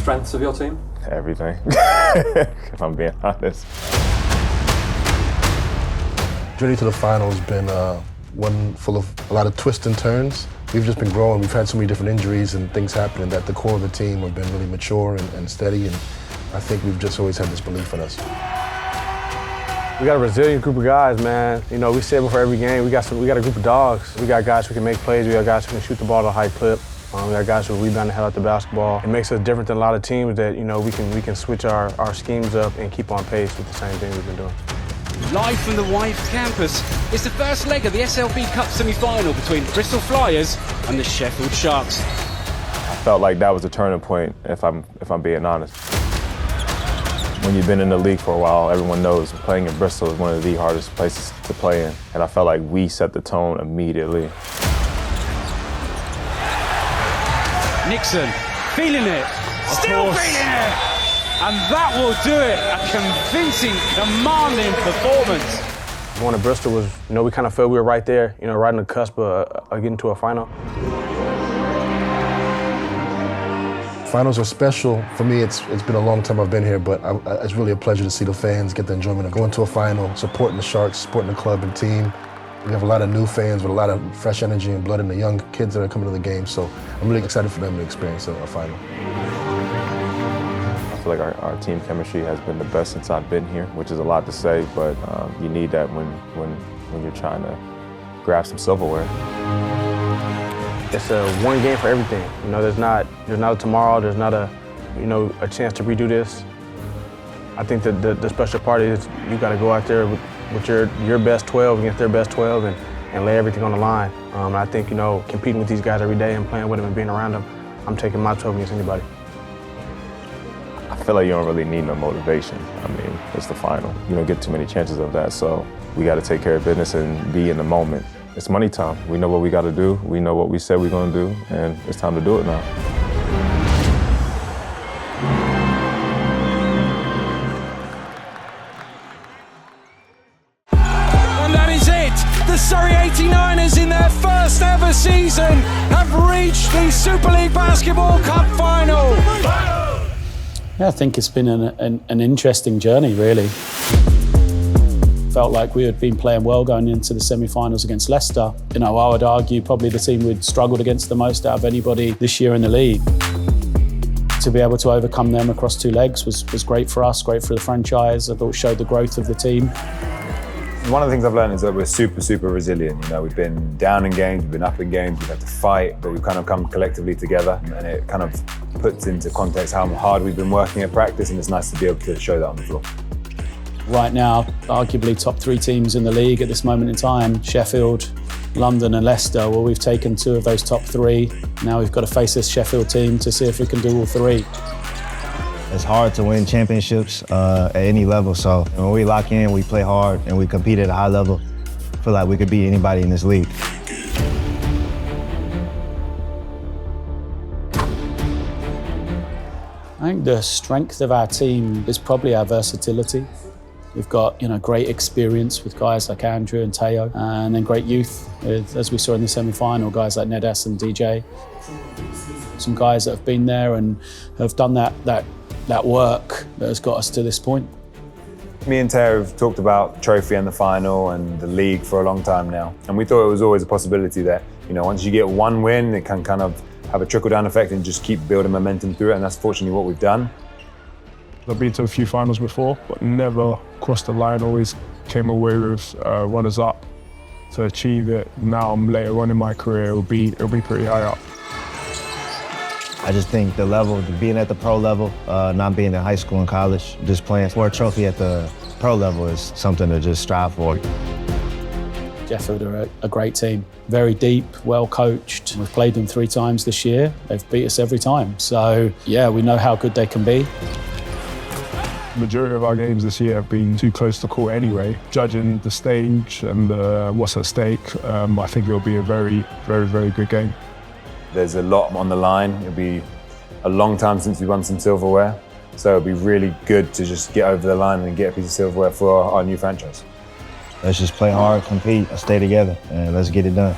strengths of your team? Everything, if I'm being honest. Journey to the final has been one full of a lot of twists and turns. We've just been growing. We've had so many different injuries and things happening that the core of the team have been really mature and steady, and I think we've just always had this belief in us. We got a resilient group of guys, man. You know, we say before every game, we got a group of dogs. We got guys who can make plays. We got guys who can shoot the ball at a high clip. We got guys who rebound the hell out the basketball. It makes us different than a lot of teams that, you know, we can switch our schemes up and keep on pace with the same thing we've been doing. Live from the Wythe campus, it's the first leg of the SLB Cup semi-final between Bristol Flyers and the Sheffield Sharks. I felt like that was a turning point, if I'm being honest. When you've been in the league for a while, everyone knows playing in Bristol is one of the hardest places to play in. And I felt like we set the tone immediately. Nixon, feeling it, still feeling it! And that will do it, a convincing, commanding performance. Going to Bristol was, you know, we kind of felt we were right there, you know, right on the cusp of getting to a final. Finals are special. For me, it's been a long time I've been here, but it's really a pleasure to see the fans get the enjoyment of going to a final, supporting the Sharks, supporting the club and team. We have a lot of new fans with a lot of fresh energy and blood and the young kids that are coming to the game, so I'm really excited for them to experience a final. I feel like our team chemistry has been the best since I've been here, which is a lot to say, but you need that when you're trying to grab some silverware. It's one game for everything. You know, there's not a tomorrow. There's not a chance to redo this. I think that the special part is you got to go out there with your best 12 against their best 12 and lay everything on the line. I think, you know, competing with these guys every day and playing with them and being around them, I'm taking my 12 against anybody. I feel like you don't really need no motivation. I mean, it's the final. You don't get too many chances of that, so we got to take care of business and be in the moment. It's money time. We know what we got to do. We know what we said we're going to do, and it's time to do it now. And that is it. The Surrey 89ers in their first ever season have reached the Super League Basketball Cup Final. Yeah, I think it's been an interesting journey, really. Felt like we had been playing well going into the semi-finals against Leicester. You know, I would argue probably the team we'd struggled against the most out of anybody this year in the league. To be able to overcome them across two legs was great for us, great for the franchise. I thought it showed the growth of the team. One of the things I've learned is that we're super resilient. You know, we've been down in games, we've been up in games, we've had to fight, but we've kind of come collectively together, and it kind of puts into context how hard we've been working at practice, and it's nice to be able to show that on the floor. Right now, arguably top three teams in the league at this moment in time, Sheffield, London and Leicester. Well, we've taken two of those top three. Now we've got to face this Sheffield team to see if we can do all three. It's hard to win championships at any level, so when we lock in, we play hard and we compete at a high level. I feel like we could beat anybody in this league. I think the strength of our team is probably our versatility. We've got, you know, great experience with guys like Andrew and Teo, and then great youth with, as we saw in the semi-final, guys like Nedas and DJ. Some guys that have been there and have done that work that has got us to this point. Me and Teo have talked about trophy and the final and the league for a long time now, and we thought it was always a possibility that, you know, once you get one win, it can kind of have a trickle-down effect and just keep building momentum through it, and that's fortunately what we've done. I've been to a few finals before, but never crossed the line, always came away with runners-up. To achieve it now later on in my career, it'll be pretty high up. I just think the level, being at the pro level, not being in high school and college, just playing for a trophy at the pro level is something to just strive for. Sheffield are a great team, very deep, well coached. We've played them 3 times this year. They've beat us every time. So yeah, we know how good they can be. The majority of our games this year have been too close to call anyway. Judging the stage and what's at stake, I think it'll be a very good game. There's a lot on the line. It'll be a long time since we won some silverware, so it'll be really good to just get over the line and get a piece of silverware for our new franchise. Let's just play hard, compete, stay together, and let's get it done.